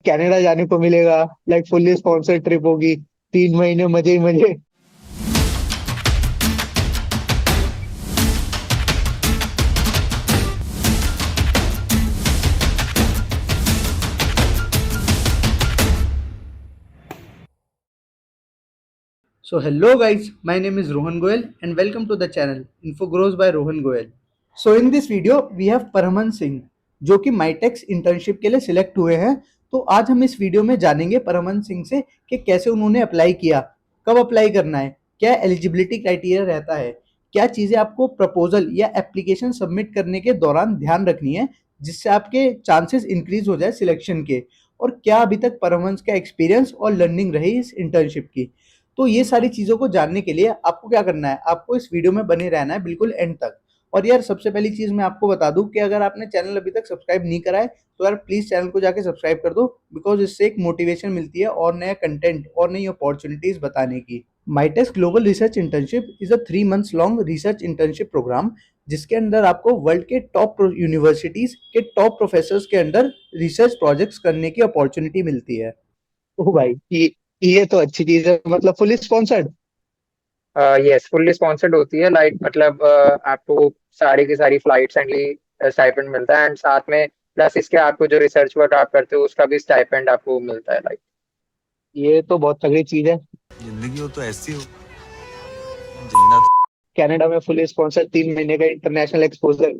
Canada जाने को मिलेगा। लाइक फुल्ली स्पॉन्सर्ड ट्रिप होगी। 3 महीने मजे ही मजे। So hello guys, my name is Rohan Goel and welcome to the channel Info Grows by Rohan Goel. So in this video we have Paraman Singh जो कि माइटेक्स internship के लिए select हुए हैं। तो आज हम इस वीडियो में जानेंगे परमन सिंह से कि कैसे उन्होंने अप्लाई किया, कब अप्लाई करना है, क्या एलिजिबिलिटी क्राइटेरिया रहता है, क्या चीज़ें आपको प्रपोजल या एप्लीकेशन सबमिट करने के दौरान ध्यान रखनी है जिससे आपके चांसेस इंक्रीज हो जाए सिलेक्शन के, और क्या अभी तक परमंस का एक्सपीरियंस और लर्निंग रही इस इंटर्नशिप की। तो ये सारी चीज़ों को जानने के लिए आपको क्या करना है, आपको इस वीडियो में बने रहना है बिल्कुल एंड तक। और यार सबसे पहली चीज़ मैं आपको बता दूं कि अगर आपने चैनल अभी तक सब्सक्राइब नहीं करा है तो यार प्लीज़ चैनल को जाके सब्सक्राइब कर दो, बिकॉज इससे एक मोटिवेशन मिलती है और नया कंटेंट और नई अपॉर्चुनिटीज़ बताने की। Mitacs global research internship is a 3 months long research internship program जिसके अंदर आपको वर्ल्ड के टॉप यूनिवर्सिटीज़ के टॉप प्रोफेसर्स के अंडर रिसर्च प्रोजेक्ट्स करने की अपॉर्चुनिटी मिलती है। ओ भाई, ये तो अच्छी चीज है, मतलब fully sponsored. Yes, fully sponsored होती है। लाइक मतलब आपको सारी की सारी फ्लाइट्स एंड स्टाइपेंड मिलता है, एंड साथ में प्लस इसके आपको जो रिसर्च वर्क आप करते हो उसका भी स्टाइपेंड आपको मिलता है। लाइक ये तो बहुत तगड़ी चीज है। जिंदगी हो तो ऐसी हो, जीना तो। कनाडा में फुल्ली स्पॉन्सर्ड 3 महीने का इंटरनेशनल एक्सपोजर।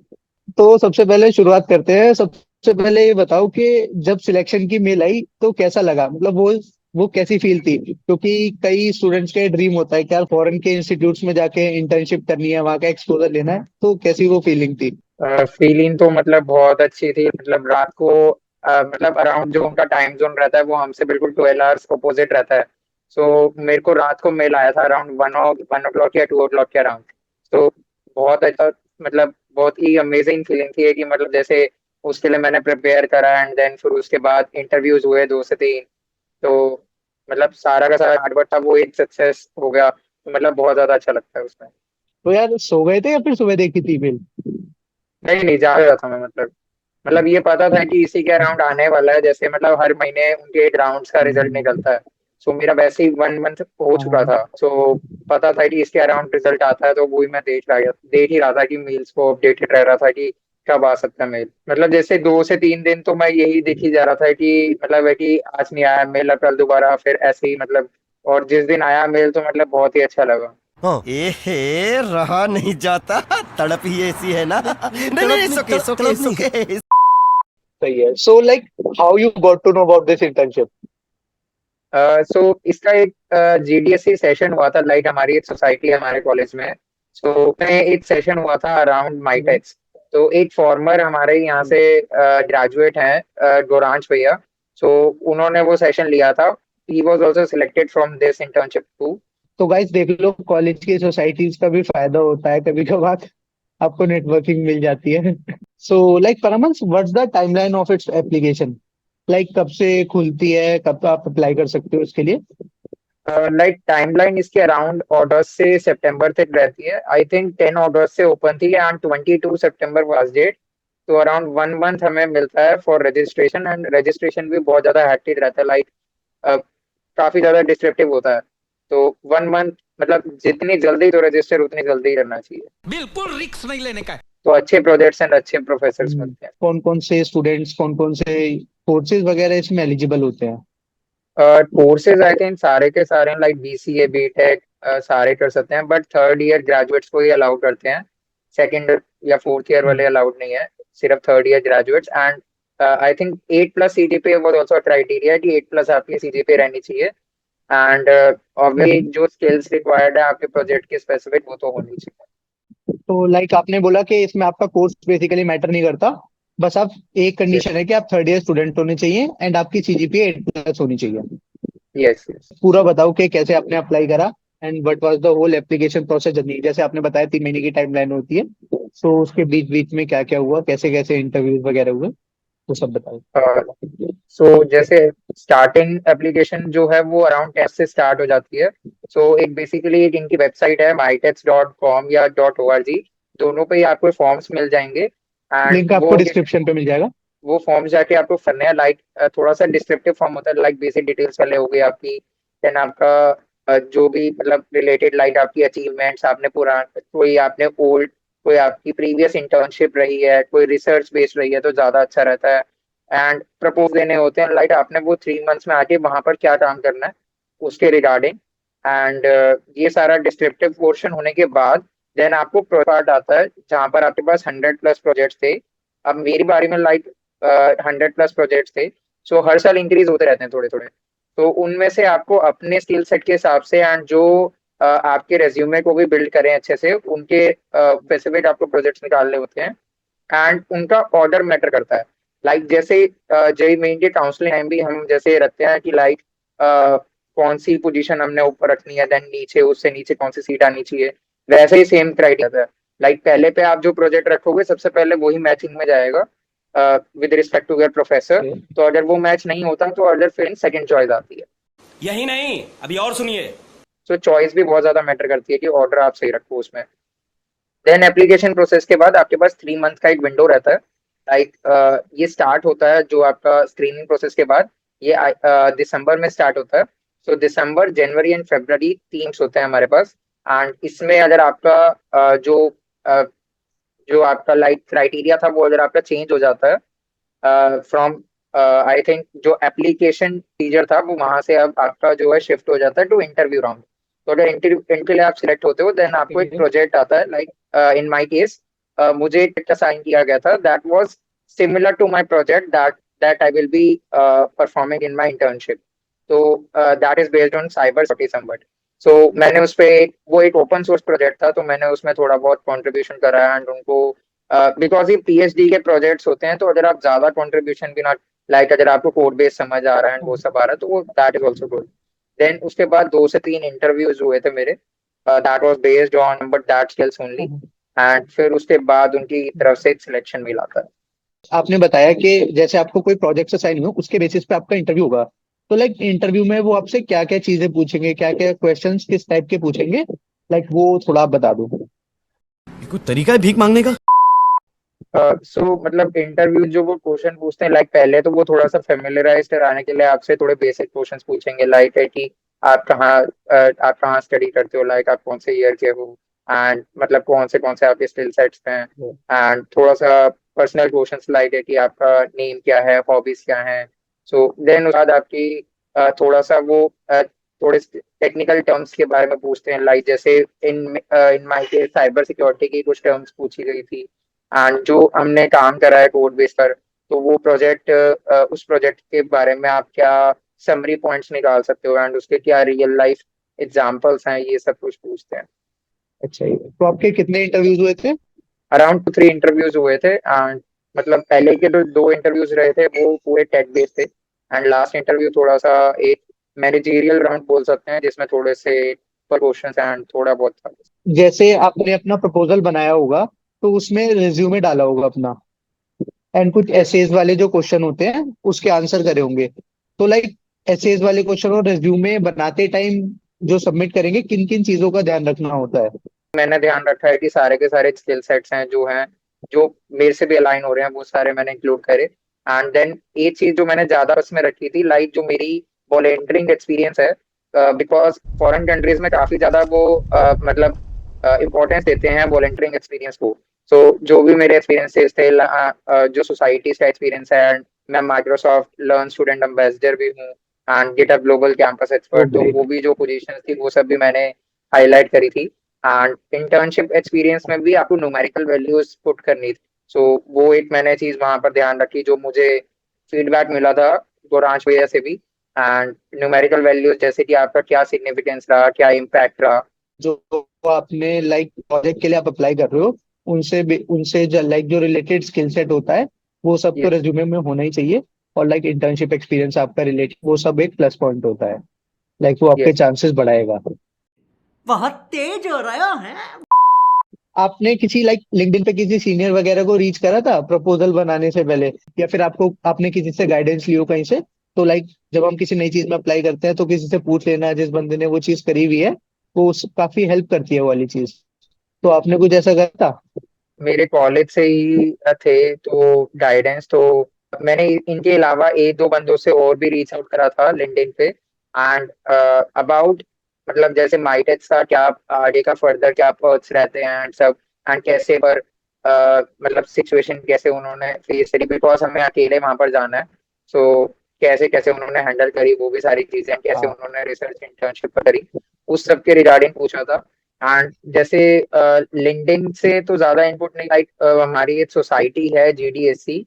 तो सबसे पहले शुरुआत करते हैं। सबसे पहले ये बताओ कि जब सिलेक्शन की मेल आई तो कैसा लगा, मतलब वो कैसी फील थी, क्योंकि कई स्टूडेंट्स का ड्रीम होता है कि यार फॉरेन के इंस्टीट्यूट्स में जाके इंटर्नशिप करनी है, वहाँ का एक्सपोजर लेना है। तो कैसी वो फीलिंग थी? फीलिंग तो मतलब बहुत अच्छी थी। मतलब रात को मतलब अराउंड जो उनका टाइम जोन रहता है वो हमसे बिल्कुल 12 आवर्स अपोजिट रहता है। सो मेरे को रात को मेल आया था अराउंड 1 ओ क्लॉक या 2 ओ क्लॉक के अराउंड। तो बहुत अच्छा, मतलब बहुत ही अमेजिंग फीलिंग थी कि मतलब जैसे उसके लिए मैंने प्रिपेयर करा, एंड देन फिर उसके बाद इंटरव्यूज हुए 2 से 3। तो मतलब सारा का सारा हार्डवर्क था वो एक सक्सेस हो गया। तो मतलब बहुत ज्यादा अच्छा लगता है उसमें। तो यार सो गए थे या फिर सुबह देखी थी मेल? नहीं नहीं, जा रहा था मैं। मतलब ये पता था कि इसी के अराउंड आने वाला है, जैसे मतलब हर महीने उनके 8 राउंड्स का रिजल्ट निकलता है। सो मेरा वैसे ही 1 मंथ हो चुका हाँ। था। सो पता था कि इसके अराउंड रिजल्ट आता है, तो वही मैं देख ही रहा था कि मेल्स को अपडेटेड रह रहा था कि कब आ सकता है मेल। मतलब जैसे 2 से 3 दिन तो मैं यही देखी जा रहा था कि मतलब है कि आज नहीं आया मेल, कल दोबारा, फिर ऐसे ही मतलब। और जिस दिन आया मेल तो मतलब बहुत ही अच्छा लगा। एहे रहा नहीं जाता, तड़प ही ऐसी है ना। नहीं नहीं नहीं, सुके सुके सुके। सही है। So like, how you got to know about this internship? So इसका एक जीडीएससी सेशन हुआ था। लाइक हमारी एक सोसाइटी है हमारे कॉलेज में। सो में एक सेशन हुआ था अराउंड माइटेक्स। तो एक फॉर्मर हमारे यहाँ से ग्रेजुएट हैं, गोरांश भैया। सो उन्होंने वो सेशन लिया था। He was also selected from this internship too. तो गाइस देख लो, कॉलेज की सोसाइटीज का भी फायदा होता है कभी कभार, आपको नेटवर्किंग मिल जाती है। So like Paramhans, what's the timeline of its application? Like कब से खुलती है, कब आप अप्लाई कर सकते हो इसके लिए? लाइक टाइमलाइन इसके अराउंड अगस्त से सितंबर तक रहती है। आई थिंक 10 अगस्त से ओपन थी एंड 22 सितंबर वाज डेट। तो अराउंड 1 मंथ हमें मिलता है फॉर रजिस्ट्रेशन, एंड रजिस्ट्रेशन भी बहुत ज्यादा हेक्टिक रहता है। लाइक काफी ज्यादा डिस्ट्रप्टिव होता है। तो 1 मंथ मतलब जितनी जल्दी तो रजिस्टर उतनी जल्दी करना चाहिए। बिल्कुल रिक्स नहीं लेने का है। तो अच्छे प्रोजेक्ट्स एंड अच्छे प्रोफेसर्स मिलते हैं। कौन कौन से स्टूडेंट्स, कौन कौन से कोर्सेज वगैरह इसमें एलिजिबल होते हैं? कोर्सेज आई थिंक सारे के सारे लाइक बीसीए बीटेक सारे कर सकते हैं, बट थर्ड ईयर ग्रेजुएट्स को ही अलाउ करते हैं। सेकंड या फोर्थ ईयर वाले अलाउड नहीं है, सिर्फ third year graduates. And I think 8+ CGPA was also criteria कि 8+ आपकी सीजीपीए रहनी चाहिए। एंड ऑब्वियसली जो स्किल्स रिक्वायर्ड है आपके प्रोजेक्ट के स्पेसिफिक वो तो होनी चाहिए। तो लाइक आपने बोला कि इसमें आपका कोर्स बेसिकली मैटर नहीं करता, बस आप, एक यस कंडीशन है कि आप थर्ड ईयर स्टूडेंट होने चाहिए एंड आपकी सीजीपीए 8+ होनी चाहिए। Yes yes. पूरा बताओ कि कैसे आपने अप्लाई करा and what was the whole application process journey. जैसे आपने बताया 3 महीने की टाइमलाइन होती है, सो उसके बीच बीच में क्या क्या हुआ, कैसे कैसे इंटरव्यूज वगैरह हुए, वो सब बताओ। सो जैसे स्टार्टिंग एप्लीकेशन जो है वो अराउंड 10 से स्टार्ट हो जाती है। सो एक बेसिकली एक इनकी वेबसाइट है mytex.com या .org। दोनों पे ही आपको फॉर्म्स मिल जाएंगे। एंड लिंक वो आपको डिस्क्रिप्शन पे मिल जाएगा। वो फॉर्म जाके आपको भरने हैं। लाइक थोड़ा सा डिस्क्रिप्टिव फॉर्म होता है, लाइक बेसिक डिटेल्स वाले हो गए आपकी। देन आपका जो भी मतलब रिलेटेड, लाइक आपकी अचीवमेंट्स, आपने पुरान कोई आपने ओल्ड कोई आपकी प्रीवियस इंटर्नशिप रही है, कोई रिसर्च बेस्ड रही है तो ज्यादा अच्छा रहता है। एंड प्रपोज देने होते हैं, लाइक आपने वो 3 मंथ्स में आके वहां पर क्या काम करना है उसके रिगार्डिंग। एंड ये सारा डिस्क्रिप्टिव पोर्शन होने के बाद देन आपको पार्ट आता है जहाँ पर आपके पास 100+ प्रोजेक्ट्स थे। अब मेरी बारी में लाइक 100+ प्रोजेक्ट्स थे। सो हर साल इंक्रीज होते रहते हैं थोड़े थोड़े। तो उनमें से आपको अपने स्किल सेट के हिसाब से एंड जो आपके रेज्यूमे को भी बिल्ड करें अच्छे से, उनके स्पेसिफिक आपको प्रोजेक्ट्स निकालने होते हैं। एंड उनका ऑर्डर मैटर करता है। लाइक जैसे जेई मेन के काउंसलिंग टाइम भी हम जैसे रखते हैं कि लाइक कौन सी पोजीशन हमने ऊपर रखनी है, देन नीचे उससे नीचे कौन सी सीट आनी चाहिए, वैसे ही सेम क्राइटेरिया है। लाइक पहले पे आप जो प्रोजेक्ट रखोगे सबसे पहले वही मैचिंग में जाएगा with respect to your professor. तो अगर वो मैच नहीं होता तो अगर फिर सेकंड चॉइस आती है। यही नहीं, अभी और सुनिए। तो चॉइस भी बहुत ज्यादा मैटर करती है कि ऑर्डर आप सही रखो उसमें। देन एप्लीकेशन प्रोसेस के बाद आपके पास 3 मंथ का एक विंडो रहता है। लाइक ये स्टार्ट होता है जो आपका स्क्रीनिंग प्रोसेस के बाद, ये दिसंबर में स्टार्ट होता है। तो दिसंबर, जनवरी एंड फरवरी टीम्स होते हैं हमारे पास। एंड इसमें अगर आपका uh, जो आपका लाइक क्राइटेरिया था वो अगर आपका चेंज हो जाता है फ्रॉम, आई थिंक जो एप्लीकेशन टीजर था वो वहां से अब आपका जो है शिफ्ट हो जाता है टू इंटरव्यू राउंड। तो अगर इंटरव्यू के लिए आप सिलेक्ट होते हो देन आपको एक प्रोजेक्ट आता है। लाइक इन माय केस मुझे एक असाइन किया गया था that was similar to my project that that I will be performing in my internship. तो that is based on cyber security. So मैंने उस पे वो एक ओपन सोर्स प्रोजेक्ट था तो मैंने उसमें थोड़ा बहुत कंट्रीब्यूशन करा एंड उनको बिकॉज ये पीएचडी के प्रोजेक्ट्स होते हैं तो अगर आप ज्यादा कंट्रीब्यूशन भी ना, लाइक अगर आपको कोड बेस समझ आ रहा है वो सब आ रहा है तो वो that is also good. Then उसके बाद 2 से 3 इंटरव्यूज हुए थे मेरे, that was based on but that skills only. And फिर उसके बाद उनकी तरफ से सिलेक्शन मिला था। आपने बताया कि जैसे आपको कोई प्रोजेक्ट असाइन हो उसके बेसिस पे आपका इंटरव्यू होगा। तो लाइक इंटरव्यू में वो आपसे क्या क्या चीजें पूछेंगे, क्या क्या क्वेश्चंस किस टाइप के पूछेंगे, लाइक वो थोड़ा आप बता दो। ये कोई तरीका है भीख मांगने का? सो मतलब इंटरव्यू जो वो क्वेश्चन पूछते हैं, लाइक पहले तो वो थोड़ा सा फेमिलराइज कराने के लिए आपसे थोड़े बेसिक क्वेश्चंस पूछेंगे। लाइक है कि आप कहाँ आप कहाँ स्टडी करते हो, लाइक आप कौन से ईयर के हो, एंड मतलब कौन से आपके स्किल सेट्स हैं। एंड थोड़ा सा पर्सनल क्वेश्चंस लाइक है कि आपका नेम क्या है, हॉबीज क्या हैं। सो देन उसके बाद आपकी थोड़ा सा वो थोड़े टेक्निकल टर्म्स के बारे में पूछते हैं। लाइक जैसे in my case cyber security की कुछ टर्म्स पूछी गई थी एंड जो हमने काम करा है कोड बेस पर, तो वो प्रोजेक्ट उस प्रोजेक्ट के बारे में आप क्या समरी पॉइंट्स निकाल सकते हो एंड उसके क्या रियल लाइफ एग्जांपल्स हैं, ये सब कुछ पूछते हैं। अच्छा, तो आपके कितने इंटरव्यूज हुए थे? अराउंड 3 इंटरव्यूज हुए थे एंड मतलब पहले के जो 2 इंटरव्यूज रहे थे वो पूरे टेक बेस्ड थे। एंड लास्ट इंटरव्यू थोड़ा सा एक मैनेजरियल राउंड बोल सकते हैं जिसमें थोड़े से क्वेश्चंस एंड थोड़ा बहुत था। जैसे आपने अपना प्रपोजल बनाया होगा तो उसमें रिज्यूमे डाला होगा अपना, एंड कुछ एसेज वाले जो क्वेश्चन होते हैं उसके आंसर करे होंगे। तो लाइक एसेज वाले क्वेश्चन और रिज्यूमे बनाते टाइम जो सबमिट करेंगे किन किन चीजों का ध्यान रखना होता है? मैंने ध्यान रखा है कि सारे के सारे स्किल सेट्स हैं जो मेरे से भी अलाइन हो रहे हैं वो सारे मैंने इंक्लूड करे। एंड देन एक चीज जो मैंने ज्यादा उसमें रखी थी, लाइक जो मेरी वॉलेंटियरिंग एक्सपीरियंस है, बिकॉज फॉरेन कंट्रीज में काफी ज्यादा वो मतलब इम्पोर्टेंस देते हैं वॉलेंटियरिंग एक्सपीरियंस को। सो जो भी मेरे एक्सपीरियंसेस थे, जो सोसाइटीज का एक्सपीरियंस है, and मैं माइक्रोसॉफ्ट लर्न स्टूडेंट एम्बेसडर भी हूँ एंड गिटहब ग्लोबल कैंपस ओ एक्सपर्ट, तो ग्रेट। वो भी जो पोजीशन थी वो सब भी मैंने हाईलाइट करी थी। एंड इंटर्नशिप एक्सपीरियंस में भी आपको न्यूमेरिकल वैल्यूज पुट करनी थी। सो वो एक मैंने चीज वहां पर ध्यान रखी जो मुझे फीडबैक मिला था गोरांश भैया से भी। एंड न्यूमेरिकल वैल्यूज जैसे कि आपका क्या सिग्निफिकेंस रहा, क्या इम्पैक्ट रहा। जो आपने लाइक प्रोजेक्ट के लिए आप अप्लाई कर रहे हो उनसे लाइक जो रिलेटेड स्किल सेट होता है वो सब तो ये रेज्यूमे में होना ही चाहिए। और लाइक इंटर्नशिप एक्सपीरियंस आपका रिलेटेड वो सब एक प्लस पॉइंट होता है, लाइक वो आपके यस। चांसेस बढ़ाएगा। बहुत तेज हो रहा है। आपने किसी लाइक लिंक्डइन पे किसी सीनियर वगैरह को रीच करा था प्रपोजल बनाने से पहले, या फिर आपको आपने किसी से गाइडेंस लियो कहीं से? तो लाइक जब हम किसी नई चीज में अप्लाई करते हैं तो किसी से पूछ लेना जिस बंदे ने वो चीज करी हुई है, वो काफी हेल्प करती है वो वाली चीज। तो आपने कुछ ऐसा करा था? मेरे कॉलेज से ही थे तो गाइडेंस तो मैंने इनके अलावा एक दो बंदों से और भी रीच आउट करा था लिंक्डइन पे, एंड अबाउट मतलब जैसे माइटेक्स का क्या आगे का फर्दर क्या पर्क्स रहते हैं एंड सब, एंड कैसे पर मतलब सिचुएशन कैसे उन्होंने फेस करी, बिकॉज हमें अकेले वहां पर जाना है। सो कैसे कैसे उन्होंने हैंडल करी वो भी सारी चीजें, कैसे हाँ। उन्होंने रिसर्च इंटर्नशिप करी, उस सब के रिगार्डिंग पूछा था। एंड जैसे लिंक्डइन से तो ज्यादा इनपुट नहीं, लाइक हमारी एक सोसाइटी है GDSC,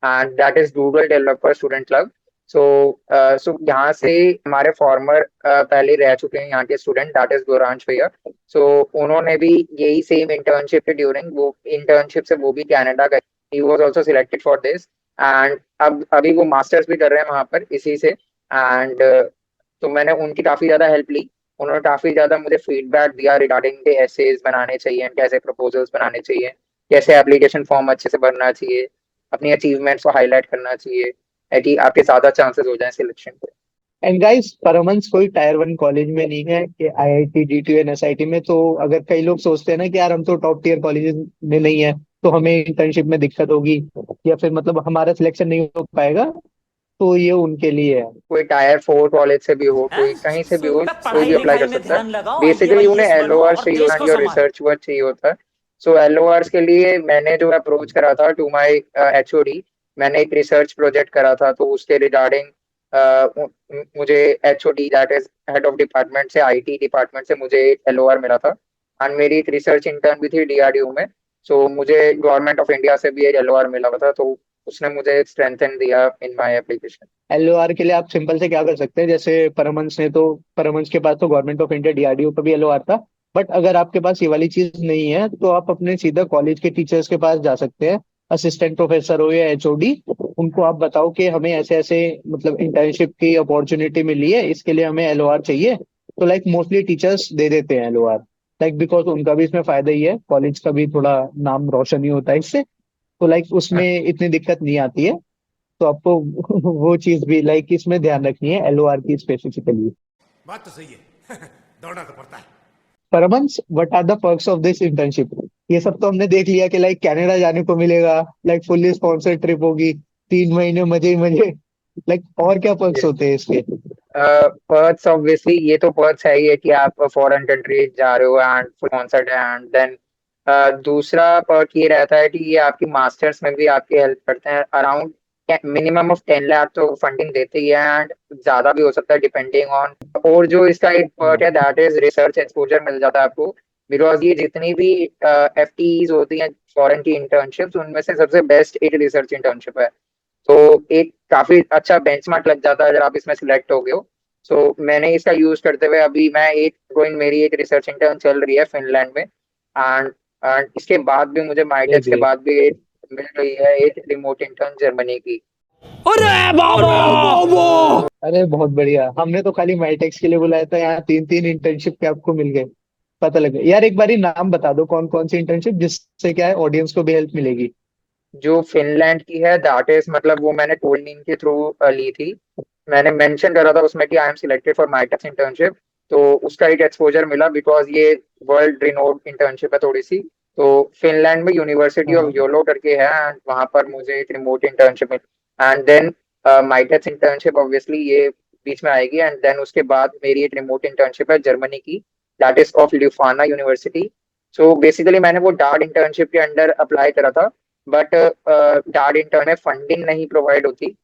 and that is Google developer student club. So so यहाँ से हमारे फॉर्मर पहले रह चुके हैं यहाँ के स्टूडेंट, दैट इज गौरांश भैया। सो उन्होंने भी यही सेम इंटर्नशिप के ड्यूरिंग वो इंटर्नशिप से वो भी कनाडा गए, he was also selected for this, and अब अभी वो मास्टर्स भी कर रहे हैं वहां पर इसी से। एंड तो मैंने उनकी काफी ज्यादा हेल्प ली, उन्होंने काफी ज्यादा मुझे फीडबैक दिया रिगार्डिंग के एसेज बनाने चाहिए, कैसे प्रपोजल्स बनाने चाहिए, कैसे एप्लीकेशन फॉर्म अच्छे से भरना चाहिए, अपनी अचीवमेंट्स को हाईलाइट करना चाहिए ताकि आपके ज्यादा चांसेस हो जाएं सिलेक्शन पे। एंड गाइस, परमंस कोई टायर 1 कॉलेज में नहीं है कि IIT DTU NSIT में। तो अगर कई लोग सोचते हैं ना कि यार हम तो टॉप टियर कॉलेज में नहीं है तो हमें इंटर्नशिप में दिक्कत होगी या फिर मतलब हमारा सिलेक्शन नहीं हो पाएगा, तो ये उनके लिए है। कोई टायर 4 कॉलेज से भी हो, कोई कहीं से भी हो, तब कोई भी पढ़ाई अप्लाई कर लिखाई में सकता है। ध्यान लगाओ, बेसिकली उन्हें IAS बनो LOR और चाहिए देश होता को है और संभालो। रिसर्च वर्क चाहिए होता है। सो LORs के लिए मैंने जो अप्रोच करा था टू माय HOD, मैंने एक रिसर्च प्रोजेक्ट करा था, तो उसके रिगार्डिंग मुझे HOD that is head of department से, IT डिपार्टमेंट से मुझे LOR मिला था। एंड मेरी एक रिसर्च इंटर्न भी थी DRDO में। सो मुझे गवर्नमेंट ऑफ इंडिया से भी एक LOR मिला हुआ था, तो उसने मुझे स्ट्रेंथन दिया इन माय एप्लीकेशन। LOR के लिए आप सिंपल से क्या कर सकते हैं, जैसे परमंस ने तो, परमंस के पास तो गवर्नमेंट ऑफ इंडिया DRDO का भी LOR था। बट अगर आपके पास ये वाली चीज नहीं है तो आप अपने सीधा कॉलेज के टीचर्स के पास जा सकते हैं, असिस्टेंट प्रोफेसर हो या HOD। उनको आप बताओ कि हमें ऐसे ऐसे मतलब इंटर्नशिप की अपॉर्चुनिटी मिली है, इसके लिए हमें LOR चाहिए। तो लाइक मोस्टली टीचर्स दे देते हैं LOR, लाइक बिकॉज उनका भी इसमें फायदा ही है, कॉलेज का भी थोड़ा नाम रोशन ही होता है इससे। तो लाइक उसमें इतनी दिक्कत नहीं आती है। तो आपको वो चीज भी लाइक इसमें ध्यान रखनी है LOR की स्पेसिफिकली। बात तो सही है। दौड़ना तो पड़ता है। परमंस, what are the perks of this internship? ये सब तो हमने देख लिया कि लाइक कनाडा जाने को मिलेगा, लाइक फुल्ली स्पॉन्सर्ड ट्रिप होगी, 3 महीने मजे ही मजे। लाइक और क्या पर्क्स होते हैं इसके? पर्थ ऑब्वियसली ये तो पर्थ है ही है कि आप फॉरेन कंट्री जा रहे हो एंड स्पॉन्सर्ड है, एंड देन दूसरा पर्थ ये रहता है कि ये आपकी मास्टर्स में भी आपकी हेल्प करते हैं। अराउंड मिनिमम ऑफ 10 लाख तो फंडिंग देते ही है, एंड ज्यादा भी हो सकता है डिपेंडिंग ऑन। और जो इसका एक पर्थ हाँ। है दैट इज रिसर्च एक्सपोजर मिल जाता है आपको, बिकॉज ये जितनी भी FTEs होती हैं फॉरेन की इंटर्नशिप्स, उनमें से सबसे बेस्ट एक रिसर्च इंटर्नशिप है। तो एक काफी अच्छा बेंचमार्क लग जाता है अगर आप इसमें सिलेक्ट हो गए हो। सो मैंने इसका यूज करते हुए अभी मैं एक कोई मेरी एक रिसर्च इंटर्न चल रही है फिनलैंड में, एंड एंड इसके बाद भी मुझे ये माइटेक्स के भी। बाद भी एक मिल रही है एक रिमोट इंटर्न जर्मनी की। अरे बहुत बढ़िया, हमने तो खाली माइटेक्स के लिए बुलाया था, यहाँ 3 3 इंटर्नशिप के आपको मिल गए। पता लगे यार, एक बारी नाम बता दो कौन कौन सी इंटर्नशिप, जिससे क्या है ऑडियंस को भी हेल्प मिलेगी। जो फिनलैंड की है दैट इज मतलब वो मैंने टोलनीन के थ्रू ली थी। मैंने मेंशन करा था उसमें कि I am selected for Mitacs internship, तो उसका एक एक्सपोजर मिला बिकॉज ये वर्ल्ड रिनोड इंटर्नशिप है थोड़ी सी। तो फिनलैंड में यूनिवर्सिटी ऑफ हाँ। योलो करके है, एंड वहां पर मुझे एक रिमोट इंटर्नशिप मिली, and then Mitacs internship obviously ये बीच में आएगी, एंड देन उसके बाद मेरी एक रिमोट इंटर्नशिप है जर्मनी की, that is of Leuphana University. So basically मैंने वो डार्ट इंटर्नशिप के अंडर अप्लाई करा था, बट डार्ट इंटर्न में फंडिंग नहीं प्रोवाइड होती,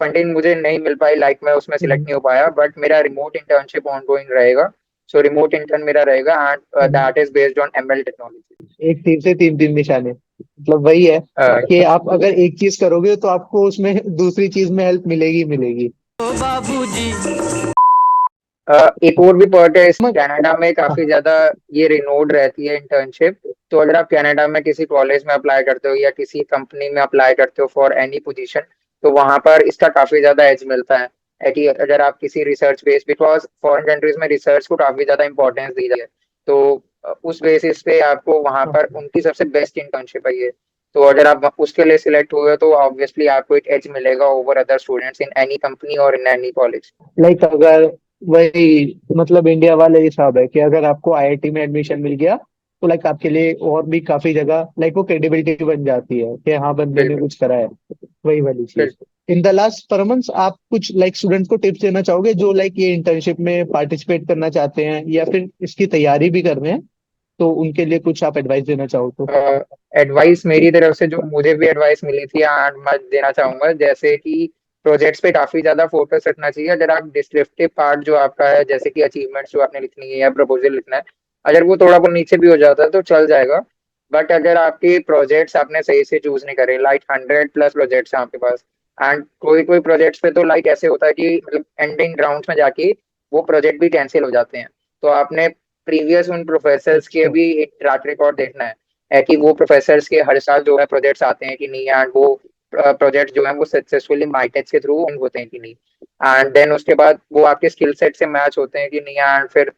फंडिंग मुझे नहीं मिल पाई, लाइक मैं उसमें सिलेक्ट हम्म। नहीं हो पाया, बट मेरा रिमोट इंटर्नशिप ऑन गोइंग रहेगा। सो रिमोट इंटर्न मेरा रहेगा, and hmm. That is based on ML technology. एक तीर से 3 3 निशाने, मतलब वही है कि आप अगर एक चीज करोगे तो आपको उसमें दूसरी चीज में हेल्प मिलेगी ही मिलेगी। एक और भी पॉइंट है, इस मग कनाडा में हाँ। काफी ज्यादा ये रिनोड रहती है इंटर्नशिप। तो अगर आप कनाडा में किसी कॉलेज में अप्लाई करते हो या किसी कंपनी में अप्लाई करते हो फॉर एनी पोजीशन, तो वहां पर इसका काफी ज्यादा एज मिलता है कि अगर आप किसी research base, because foreign countries में रिसर्च को काफी ज्यादा इंपॉर्टेंस दी जाती है, तो उस बेसिस पे आपको वहां हाँ। पर उनकी सबसे बेस्ट इंटर्नशिप है ये। तो अगर आप उसके लिए सिलेक्ट हुए हो तो ऑब्वियसली आपको एक एज मिलेगा over other students in any company और इन एनी कॉलेज। लाइक अगर वही मतलब इंडिया वाले हिसाब है कि अगर आपको IIT में एडमिशन मिल गया तो लाइक आपके लिए और भी काफी जगह लाइक वो क्रेडिबिलिटी बन जाती है कि हाँ बंदे ने बिल्कुल। कुछ करा है। वही वाली चीज। बिल्कुल। इन द लास्ट परमंस आप कुछ लाइक स्टूडेंट को टिप्स देना चाहोगे जो लाइक ये इंटर्नशिप में पार्टिसिपेट करना चाहते हैं या फिर इसकी तैयारी भी कर रहे हैं, तो उनके लिए कुछ आप एडवाइस देना चाहो तो। एडवाइस मेरी तरफ से जो मुझे भी एडवाइस मिली थी एंड मैं देना चाहूंगा, जैसे कि प्रोजेक्ट्स पे काफी ज्यादा फोकस रखना चाहिए। अगर आप डिस्क्रिप्टिव पार्ट जो आपका है, जैसे कि अचीवमेंट्स जो आपने लिखनी है या प्रपोजल लिखना है, अगर वो थोड़ा बहुत नीचे भी हो जाता है तो चल जाएगा। बट अगर आपके प्रोजेक्ट्स आपने सही से चूज नहीं करे, लाइक 100+ प्रोजेक्ट्स हैं आपके पास, एंड कोई कोई प्रोजेक्ट्स पे तो लाइक ऐसे होता है कि मतलब एंडिंग राउंड्स में जाके वो प्रोजेक्ट भी कैंसिल हो जाते हैं। तो आपने प्रीवियस उन प्रोफेसर्स के अच्छा। भी एक ट्रैक रिकॉर्ड देखना है कि वो प्रोफेसर्स के हर साल जो है प्रोजेक्ट्स आते हैं कि नहीं, एंड वो प्रोजेक्ट जो है वो सक्सेसफुली माइटेक्स के थ्रू एंड होते हैं कि नहीं। एंड देन उसके बाद वो आपके स्किल सेट से मैच होते हैं कि नहीं, एंड फिर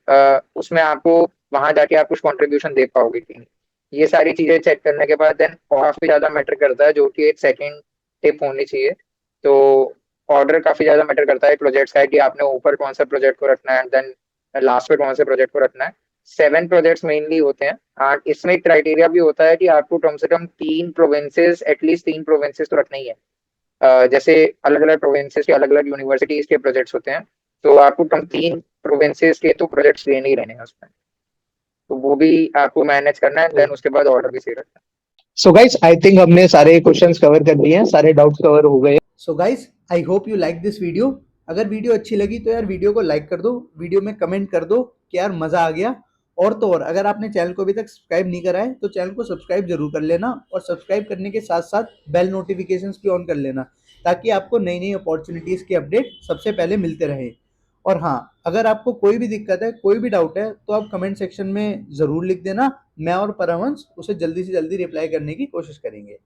उसमें आपको वहां जाके आप कुछ कंट्रीब्यूशन दे पाओगे कि नहीं। ये सारी चीजें चेक करने के बाद देन काफी ज्यादा मैटर करता है, जो कि एक सेकंड टिप होनी चाहिए। तो ऑर्डर काफी ज्यादा मैटर करता है प्रोजेक्ट्स का, कि आपने ऊपर कौन सा प्रोजेक्ट को रखना है एंड देन लास्ट पे कौन से प्रोजेक्ट को रखना है। 7 प्रोजेक्ट्स मेनली होते हैं, और इसमें एक क्राइटेरिया भी होता है कि आपको कम से कम 3 प्रोविंसेस, एटलीस्ट 3 प्रोविंसेस तो रखना ही है। जैसे अलग अलग प्रोविंसेस के अलग अलग यूनिवर्सिटीज के प्रोजेक्ट्स होते हैं, तो आपको कम 3 प्रोविंसेस के तो प्रोजेक्ट्स लेने ही रहने हैं उसमें। तो वो भी आपको मैनेज करना है, देन उसके बाद ऑर्डर भी सही रखना है। सो गाइस आई थिंक हमने सारे क्वेश्चंस कवर कर दिए हैं, सारे डाउट्स कवर हो गए। So guys I hope you like this video. अगर वीडियो अच्छी लगी तो यार वीडियो को लाइक कर दो, वीडियो में कमेंट कर दो कि यार मजा आ गया। और तो और अगर आपने चैनल को अभी तक सब्सक्राइब नहीं करा है तो चैनल को सब्सक्राइब जरूर कर लेना, और सब्सक्राइब करने के साथ साथ बेल नोटिफिकेशंस भी ऑन कर लेना, ताकि आपको नई नई अपॉर्चुनिटीज़ के अपडेट सबसे पहले मिलते रहे। और हाँ, अगर आपको कोई भी दिक्कत है, कोई भी डाउट है, तो आप कमेंट सेक्शन में ज़रूर लिख देना। मैं और परमहंस उसे जल्दी से जल्दी रिप्लाई करने की कोशिश करेंगे।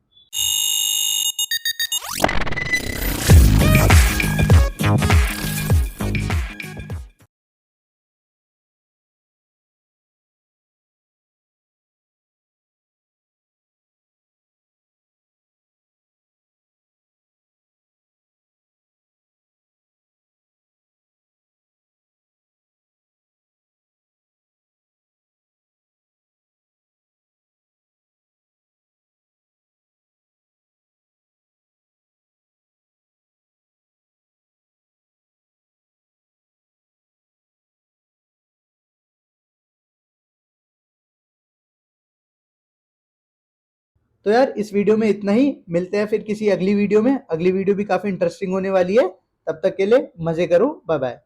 तो यार इस वीडियो में इतना ही, मिलते हैं फिर किसी अगली वीडियो में। अगली वीडियो भी काफी इंटरेस्टिंग होने वाली है। तब तक के लिए मजे करो, बाय बाय।